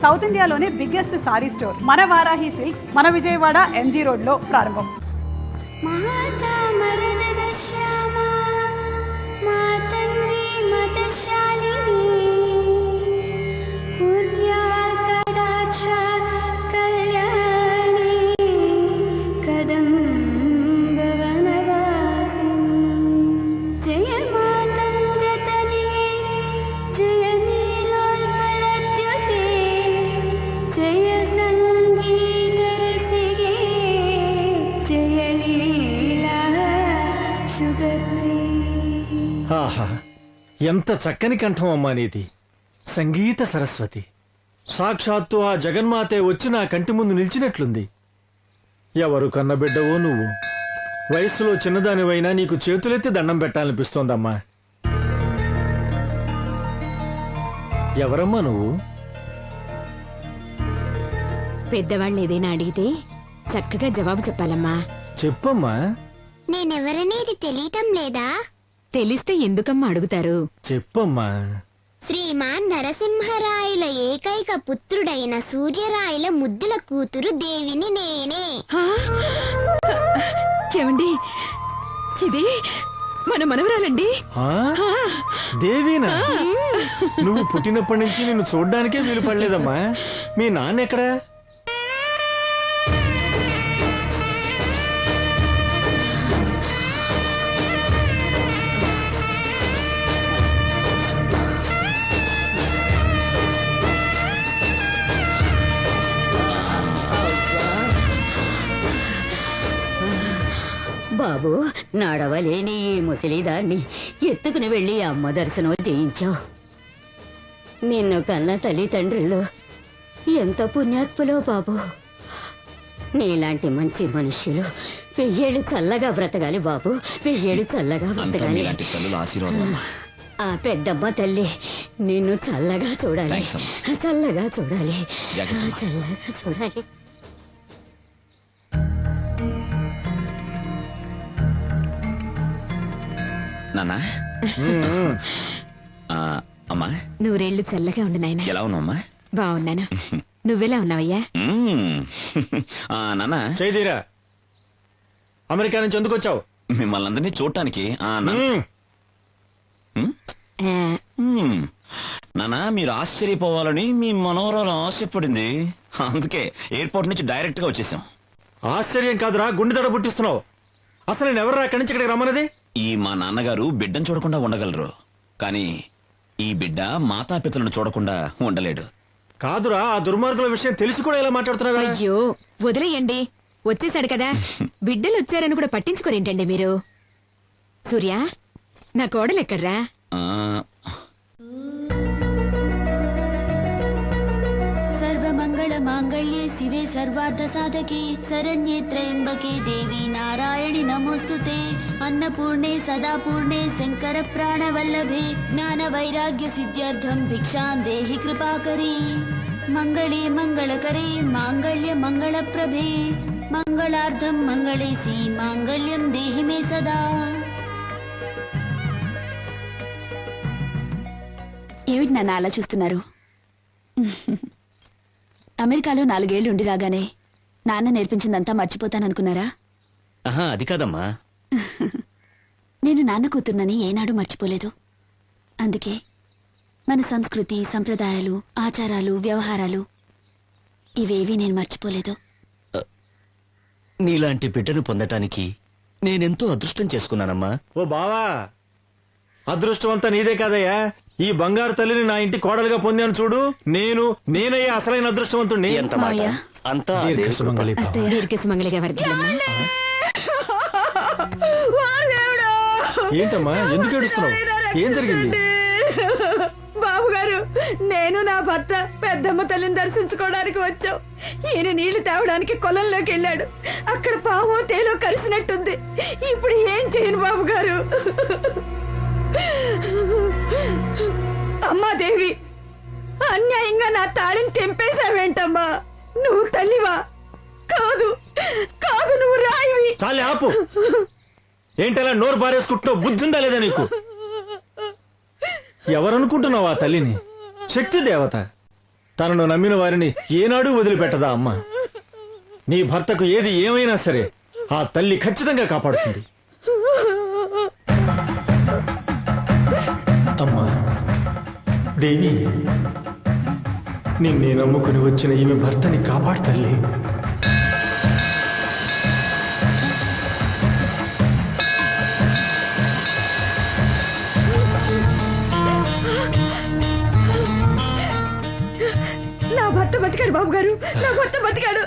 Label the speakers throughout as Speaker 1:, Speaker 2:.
Speaker 1: South ఇండియాలోనే biggest sorry store మన Varahi silks మన విజయవాడ ఎంజీ రోడ్ లో ప్రారంభం.
Speaker 2: ఆహా, ఎంత చక్కని కంఠం అమ్మా నీది. సంగీత సరస్వతి. సాక్షాత్తు ఆ జగన్మాతే వచ్చి నా కంటి ముందు నిలిచినట్లుంది. ఎవరు కన్నబిడ్డవో నువ్వు. వయస్సులో చిన్నదానివైనా నీకు చేతులెత్తి దండం పెట్టాలనిపిస్తోందమ్మా. ఎవరమ్మా నువ్వు?
Speaker 3: పెద్దవాళ్ళు ఏదైనా అడిగితే చక్కగా జవాబు చెప్పాలమ్మా.
Speaker 2: చెప్పమ్మా.
Speaker 4: నేనెవరనేది తెలియటం లేదా?
Speaker 3: తెలిస్తే ఎందుకమ్మా అడుగుతారు?
Speaker 2: చెప్పమ్మా.
Speaker 4: శ్రీమాన్ నరసింహరాయల ఏకైక పుత్రుడైన సూర్యరాయల ముద్దుల కూతురు దేవిని నేనే.
Speaker 3: ఏమండి, ఇది మన మనవరాలండి.
Speaker 2: దేవీనా? నువ్వు పుట్టినప్పటి నుంచి నిన్ను చూడ్డానికే వీలు పడలేదమ్మా. మీ నాన్న ఎక్కడా?
Speaker 5: బాబు, నడవలేని ఈ ముసలిదాన్ని ఎత్తుకుని వెళ్లి అమ్మ దర్శనం చేయించావు. నిన్ను కన్న తల్లిదండ్రులు ఎంత పుణ్యాత్ములో బాబు. నీలాంటి మంచి మనుష్యులు 1000 ఏళ్ళు చల్లగా బ్రతకాలి బాబు, 1000 ఏళ్ళు చల్లగా బ్రతకాలి. ఆ పెద్దమ్మ తల్లి నిన్ను చల్లగా చూడాలి, చల్లగా చూడాలి, చల్లగా చూడాలి.
Speaker 6: నాన్నా, అమ్మా,
Speaker 3: నూరేళ్లు చల్లగా ఉండు నాయనా.
Speaker 6: ఎలా ఉన్నావమ్మా?
Speaker 3: బాగున్నాను. నువ్వెలా ఉన్నావయ్యా?
Speaker 6: నాన్నా,
Speaker 2: చేదీరా. అమెరికా నుంచి ఎందుకు వచ్చావు?
Speaker 6: మిమ్మల్ని అందరినీ చూడటానికి. నాన్నా, మీరు ఆశ్చర్యపోవాలని మీ మనవరాలు ఆశపడింది. అందుకే ఎయిర్పోర్ట్ నుంచి డైరెక్ట్ గా వచ్చేసాం.
Speaker 2: ఆశ్చర్యం కాదురా, గుండె దడ పుట్టిస్తున్నావు. అసలు నేను ఎవరు అక్కడి నుంచి ఇక్కడికి రమ్మన్నది?
Speaker 6: ఈ మా నాన్నగారు బిడ్డను చూడకుండా ఉండగలరు, కానీ ఈ బిడ్డ మాతాపితలను చూడకుండా ఉండలేడు.
Speaker 2: కాదురా, ఆ దుర్మార్గుల విషయం తెలిసి కూడా ఇలా మాట్లాడుతున్నావా?
Speaker 3: అయ్యో వదిలేయండి, వచ్చేసాడు కదా. బిడ్డలు వచ్చారని కూడా పట్టించుకోరేంటండి మీరు? సూర్య, నా కోడలు ఎక్కడ్రా?
Speaker 5: సర్వమంగళ మాంగళ్యే శివే సర్వార్థ సాధకే శరణ్యే త్రయంబకే దేవి నారాయణి నమోస్తుతే. అన్నపూర్ణే సదాపూర్ణే శంకర ప్రాణవల్లభే జ్ఞాన వైరాగ్య సిద్ధ్యర్థం భిక్షాం దేహి కృపాకరీ. మంగళే మంగళకరే మాంగళ్య మంగళప్రభే మంగళార్థం మంగళేసి మాంగళ్యం దేహి మే సదా.
Speaker 3: ఏమిటి నాన్న అలా చూస్తున్నారు? అమెరికాలో 4 ఏళ్లు ఉండి రాగానే నాన్న నేర్పించిందంతా మర్చిపోతాననుకున్నారా?
Speaker 6: అది కాదమ్మా.
Speaker 3: నేను నాన్న కూతుర్నని ఏనాడు మర్చిపోలేదు. అందుకే మన సంస్కృతి, సంప్రదాయాలు, ఆచారాలు, వ్యవహారాలు ఇవేవీ నేను మర్చిపోలేదు.
Speaker 6: నీలాంటి బిడ్డను పొందటానికి నేనెంతో అదృష్టం చేసుకున్నానమ్మా.
Speaker 2: ఓ బావా, అదృష్టం అంతా నీదే కాదయ్యా. ఈ బంగారు తల్లిని నా ఇంటి కోడలుగా పొందాను చూడు. నేనయ్యా అసలైన అదృష్టవంతుణ్ణి.
Speaker 6: అంతా
Speaker 3: దీర్ఘసుమంగళిగా వర్ధిల్లమ్మా.
Speaker 2: ఏంటమ్మా, ఎందుకు ఏడుస్తున్నావు? ఏం జరిగింది?
Speaker 3: బాబుగారు, నేను నా భర్త పెద్దమ్మ తల్లిని దర్శించుకోవడానికి వచ్చాం. ఈయన నీళ్లు తేవడానికి కొలంలోకి వెళ్ళాడు. అక్కడ పావో తేలో కలిసినట్టుంది. ఇప్పుడు ఏం చేయను బాబుగారు? అమ్మా దేవి, అన్యాయంగా నా తాళిని తెంపేశావేంటమ్మా? నువ్వు తల్లివా? కాదు కాదు, నువ్వు రాయివి.
Speaker 2: చాలే ఆపు. ఏంటలా నోరు బారేసుకుంటున్నావు? బుద్ధి ఉందా లేదా నీకు? ఎవరనుకుంటున్నావు ఆ తల్లిని? శక్తి దేవత. తనను నమ్మిన వారిని ఏనాడూ వదిలిపెట్టదా అమ్మ? నీ భర్తకు ఏది ఏమైనా సరే ఆ తల్లి ఖచ్చితంగా కాపాడుతుంది. అమ్మా దేవి, నిన్నే నమ్ముకుని వచ్చిన ఈమె భర్తని కాపాడు తల్లి.
Speaker 3: నా భర్త బతికాడు బాబు గారు, నా భర్త బతికాడు.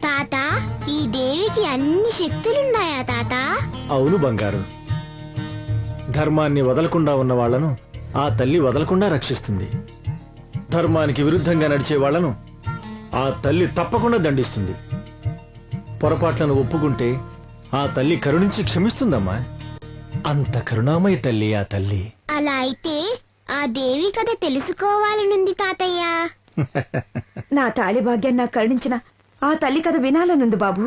Speaker 4: తాత, ఈ దేవికి అన్ని శక్తులున్నాయా తాత?
Speaker 2: అవును బంగారు, ధర్మాన్ని వదలకుండా ఉన్న వాళ్లను ఆ తల్లి వదలకుండా రక్షిస్తుంది. ధర్మానికి విరుద్ధంగా నడిచే వాళ్లను ఆ తల్లి తప్పకుండా దండిస్తుంది. పొరపాట్లను ఒప్పుకుంటే ఆ తల్లి కరుణించి క్షమిస్తుందమ్మా. అంత కరుణామయ తల్లి ఆ తల్లి.
Speaker 4: అలా అయితే ఆ దేవి కథ తెలుసుకోవాలనుంది తాతయ్య.
Speaker 3: నా తాళి భాగ్యం నాకు కరుణించిన ఆ తల్లి కథ వినాలనుంది బాబు.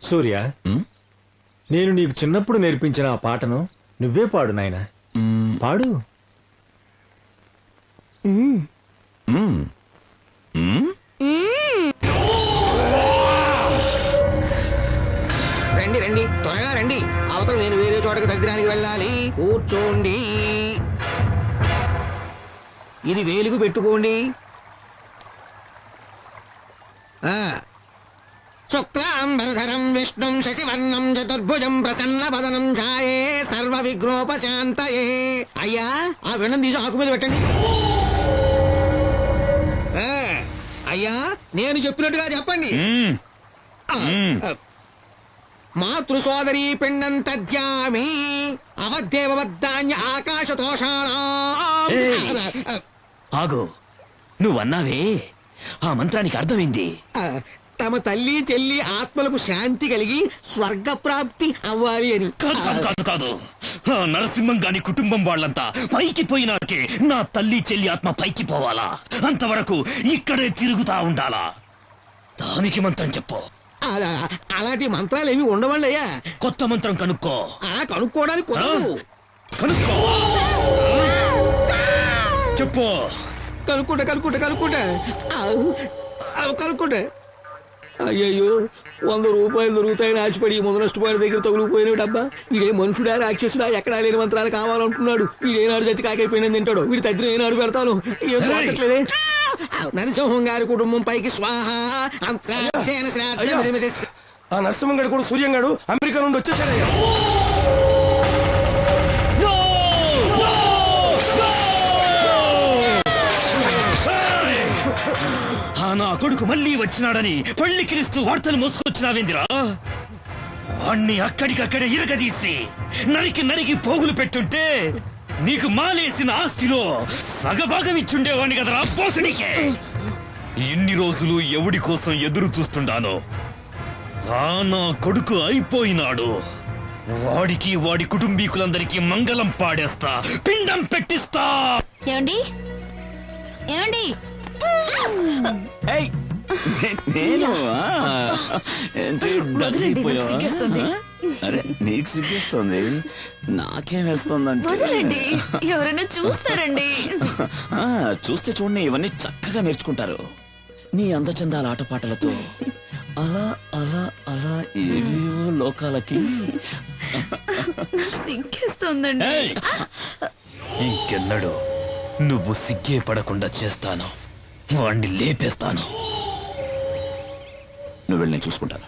Speaker 2: సూర్య,
Speaker 6: ఉమ్,
Speaker 2: నేను నీకు చిన్నప్పుడు నేర్పించిన ఆ పాటను నువ్వే పాడు నాయనా.
Speaker 6: ఉమ్,
Speaker 2: పాడు.
Speaker 6: ఉమ్, ఉమ్.
Speaker 7: రండి రండి, త్వరగా రండి. అవతల నేను వేరే చోటకి దగ్గరానికి వెళ్ళాలి. కూర్చోండి. ఇది వేలుగు పెట్టుకోండి. శుక్లాంబరధరం విష్ణుం శశివర్ణం చతుర్భుజం ప్రసన్న వదనం ఛాయే సర్వ విఘ్నోపశాంతయే. అయ్యా, ఆ వెన్నం తీసి ఆకు మీద పెట్టండి. అయ్యా, నేను చెప్పినట్టుగా చెప్పండి. మాతృ సోదరీ పిండం తద్యామి అవద్దేవద్దాన్య ఆకాశతోషాణా.
Speaker 6: ఆగు, నువ్వన్నావే ఆ మంత్రానికి అర్థమైంది.
Speaker 7: తమ తల్లి చెల్లి ఆత్మలకు శాంతి కలిగి స్వర్గ ప్రాప్తి అవ్వాలి అని.
Speaker 6: కాదు కాదు కాదు కాదు, ఆ నరసింహం గాని కుటుంబం వాళ్ళంతా పైకి పోయినాకే నా తల్లి చెల్లి ఆత్మ పైకి పోవాలా? అంతవరకు ఇక్కడే తిరుగుతా ఉండాలా? దానికి మంత్రం చెప్పు.
Speaker 7: అలాంటి మంత్రాలు ఏమి ఉండవండి అయ్యా.
Speaker 6: కొత్త మంత్రం కనుక్కో.
Speaker 7: కనుక్కోవడానికి కుదరదు.
Speaker 6: కనుక్కో, చెప్పు.
Speaker 7: కనుక్కుంటా కనుక్కుంటా కనుక్కుంటా కనుక్కుంటా. అయ్యయ్యో, 100 రూపాయలు దొరుకుతాయని ఆశపడి ముందు నష్టపోయిన దగ్గర తగులుకుపోయిన డబ్బా. వీడే మనుషుడా రాక్షసుడా? ఎక్కడా లేని మంత్రాలు కావాలంటున్నాడు. వీడేనాడు జట్టి కాకైపోయినని తింటాడు. వీడి తగ్గిన ఏనాడు పెడతాను. ఏం రావట్లేదే. నరసింహం గారి కుటుంబం పైకి స్వాహ.
Speaker 2: ఆ నరసింహం గడు కూడా సూర్యం గడు అమెరికా నుండి వచ్చేసాడయ్యా.
Speaker 6: నా కొడుకు మళ్ళీ వచ్చినాడని పళ్ళి కిరిస్తూ వార్తలు మోసుకొచ్చినావేందిరా? వాణ్ణి అక్కడికక్కడే ఇరగదీసి నరికి నరికి పోగులు పెట్టుంటే నీకు మాలేసిన ఆస్తిలో సగభాగం ఇచ్చుండేవాణ్ణి కదరా పోసడికే. ఇన్ని రోజులు ఎవడి కోసం ఎదురు చూస్తుండానో నా కొడుకు అయిపోయినాడు. వాడికి వాడి కుటుంబీకులందరికీ మంగళం పాడేస్తా, పిండం పెట్టిస్తా.
Speaker 5: ఏమండి ఏమండి?
Speaker 6: నేను ఏంటి డబ్బిపోయావా? అరే, నీకు సిగ్గేస్తుంది, నాకేం వేస్తుందంటే
Speaker 5: ఎవరైనా చూస్తారండి.
Speaker 6: చూస్తే చూడండి, ఇవన్నీ చక్కగా నేర్చుకుంటారు. నీ అందచందాల ఆటపాటలతో అలా అలా అలా ఏవేవో లోకాలకి.
Speaker 5: సిగ్గేస్తోందండి.
Speaker 6: ఇంకెన్నడు నువ్వు సిగ్గే పడకుండా చేస్తాను, వాణ్ణి లేపేస్తాను. నువ్వు వెళ్ళి నేను చూసుకుంటాను.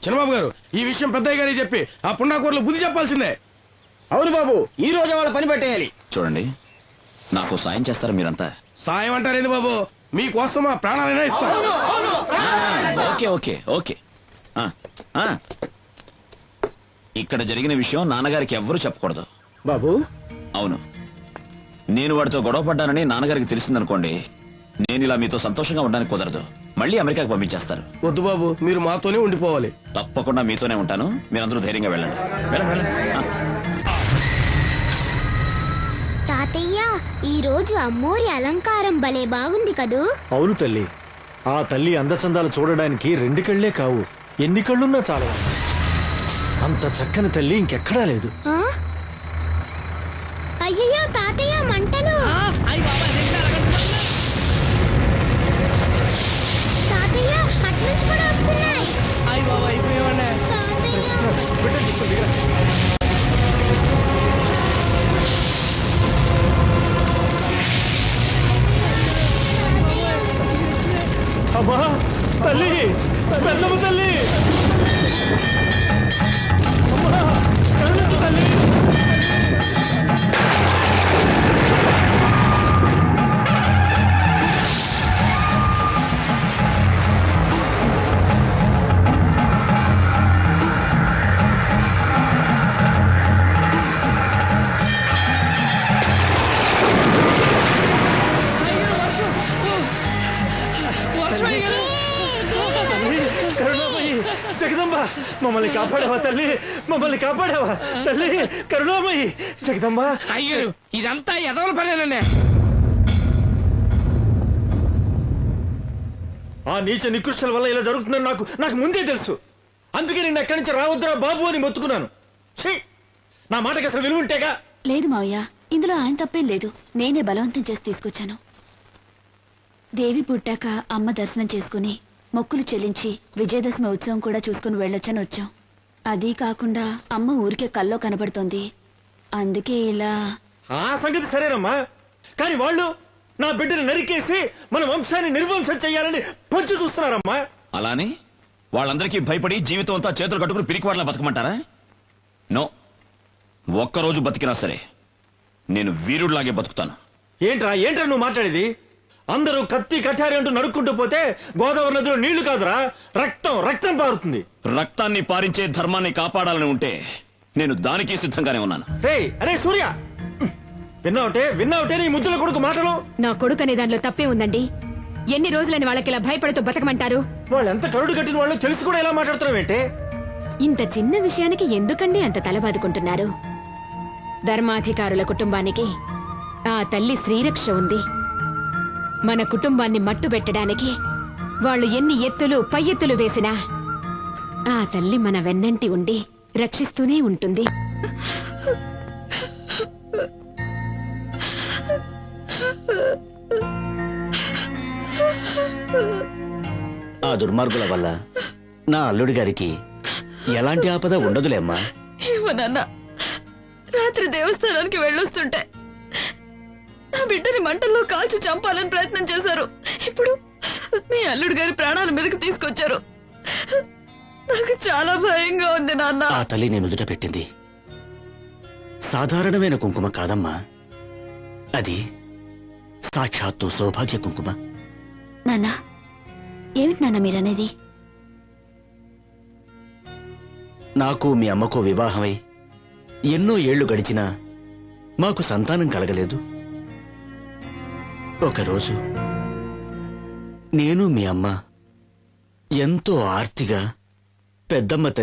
Speaker 7: చిన్నబాబు గారు, ఈ విషయం పెద్దయ్య గారికి చెప్పి ఆ పుండాకూరలు బుద్ధి చెప్పాల్సిందే. అవును బాబు, ఈ రోజు వాళ్ళ పని పెట్టేయాలి.
Speaker 8: చూడండి, నాకు సాయం చేస్తారా మీరంతా?
Speaker 7: సాయం అంటారేంది బాబు, మీకోసం మా ప్రాణాలైనా ఇస్తాం.
Speaker 8: Okay okay okay. ఆ, ఆ. ఇక్కడ జరిగిన విషయం నాన్నగారికి ఎవ్వరూ చెప్పకూడదు.
Speaker 7: బాబు,
Speaker 8: అవును, నేను వాడితో గొడవ పడ్డానని నాన్నగారికి తెలిసిందనుకోండి, నేను ఇలా మీతో సంతోషంగా ఉండడానికి కుదరదు. మళ్ళీ అమెరికాకు పంపించేస్తారు.
Speaker 7: వద్దు బాబు, మీరు మాతోనే ఉండిపోవాలి.
Speaker 8: తప్పకుండా మీతోనే ఉంటాను. మీరందరూ ధైర్యంగా వెళ్ళండి. వెళ్ళండి.
Speaker 4: తాతయ్య ఈ రోజు అమ్మోరి అలంకారం భలే బాగుంది కదూ.
Speaker 2: అవును తల్లి, ఆ తల్లి అందచందాలు చూడడానికి 2 కళ్ళే కావు, ఎన్ని కళ్ళున్నా చాలు. అంత చక్కని తల్లి ఇంకెక్కడా లేదు.
Speaker 4: ఆ? అయ్యయ్యో తాతయ్య, మంటలు! తాతయ్య, అట్నుంచి కూడా వస్తున్నాయి.
Speaker 2: అమ్మా తల్లి, పెద్దమ్మ తల్లి, అమ్మా కరుణించు తల్లి. కరుణామయ్యి, జగదంబ, మమ్మల్ని కాపాడావా తల్లి, మమ్మల్ని కాపాడావా తల్లి, కరుణామయ్యి, జగదంబ.
Speaker 7: అయ్యారు, ఇదంతా ఎదవల పనేనండి.
Speaker 2: ఆ నీచ నికృష్టుల వల్ల ఇలా జరుగుతుందని నాకు ముందే తెలుసు. అందుకే నేను ఎక్కడి నుంచి రావద్దురా బాబు అని మొత్తుకున్నాను. ఛీ, నా మాటకి అసలు విలువ ఉంటేగా.
Speaker 5: లేదు మావయ్య, ఇందులో ఆయన తప్పేం లేదు. నేనే బలవంతం చేసి తీసుకొచ్చాను. దేవి పుట్టాక అమ్మ దర్శనం చేసుకుని మొక్కులు చెల్లించి విజయదశమి ఉత్సవం కూడా చూసుకుని వెళ్ళొచ్చని వచ్చాం. అది కాకుండా అమ్మ ఊరికే కల్లో కనబడుతోంది. అందుకే ఇలా.
Speaker 2: ఆ సంగతి సరేనమ్మా, కానీ వాళ్ళు నా బిడ్డను నరికేసి మన వంశాన్ని నిర్వంశం చెయ్యాలని పొంచి చూస్తున్నారమ్మా.
Speaker 8: అలానే వాళ్ళందరికీ భయపడి జీవితం అంతా చేతులు కట్టుకుని పిరికివాడలా బతకమంటారా? నో, ఒక్కరోజు బతికినా సరే నేను వీరుడిలాగే బతుకుతాను.
Speaker 2: ఏంట్రా నువ్వు మాట్లాడేది? అందరూ కత్తి కఠారి అంటూ నరుక్కుంటూ పోతే గోదావరి నదిలో నీళ్లు కాదురా, రక్తం పారుతుంది.
Speaker 8: రక్తాన్ని పారించే ధర్మాన్ని కాపాడాలని ఉంటే నేను దానికి సిద్ధంగానే ఉన్నాను.
Speaker 2: అరే సూర్య, విన్నావుటే నీ ముద్దుల కొడుకు మాటలు?
Speaker 3: నా కొడుకు అనే దానిలో తప్పే ఉందండి. ఎన్ని రోజులని వాళ్ళకి ఇలా భయపడుతూ బతకమంటారు?
Speaker 2: వాళ్ళు ఎంత కరుడు కట్టిన వాళ్ళు తెలిసి కూడా ఎలా మాట్లాడుతున్నావేంటే?
Speaker 3: ఇంత చిన్న విషయానికి ఎందుకండి అంత తలబాదుకుంటున్నారు? ధర్మాధికారుల కుటుంబానికి ఆ తల్లి శ్రీరక్ష ఉంది. మన కుటుంబాన్ని మట్టు పెట్టడానికి వాళ్ళు ఎన్ని ఎత్తులు పై ఎత్తులు వేసినా ఆ తల్లి మన వెన్నంటి ఉండి రక్షిస్తూనే ఉంటుంది.
Speaker 9: ఆ దుర్మార్గుల వల్ల నా అల్లుడి గారికి ఎలాంటి ఆపద ఉండదులేమ్మా.
Speaker 5: నాన్న, రాత్రి దేవస్థానానికి వెళ్ళొస్తుంటే నా బిడ్డని మంటల్లో కాల్చి చంపాలని ప్రయత్నం చేశారు. ఇప్పుడు మీ అల్లుడు గారి ప్రాణాల మీదకి తీసుకొచ్చారు. నాకు చాలా భయంగా ఉంది నాన్న.
Speaker 9: ఆ తల్లి నేను నుదుట పెట్టింది సాధారణమైన కుంకుమ కాదమ్మా, అది సాక్షాత్తు సౌభాగ్య కుంకుమ.
Speaker 5: నాన్న, ఏమిటి నాన్న మీరనేది?
Speaker 9: నాకు మీ అమ్మకు వివాహమై ఎన్నో ఏళ్లు గడిచినా మాకు సంతానం కలగలేదు. ఒకరోజు నేను మీ అమ్మ ఎంతో ఆర్తిగా పెద్దమ్మ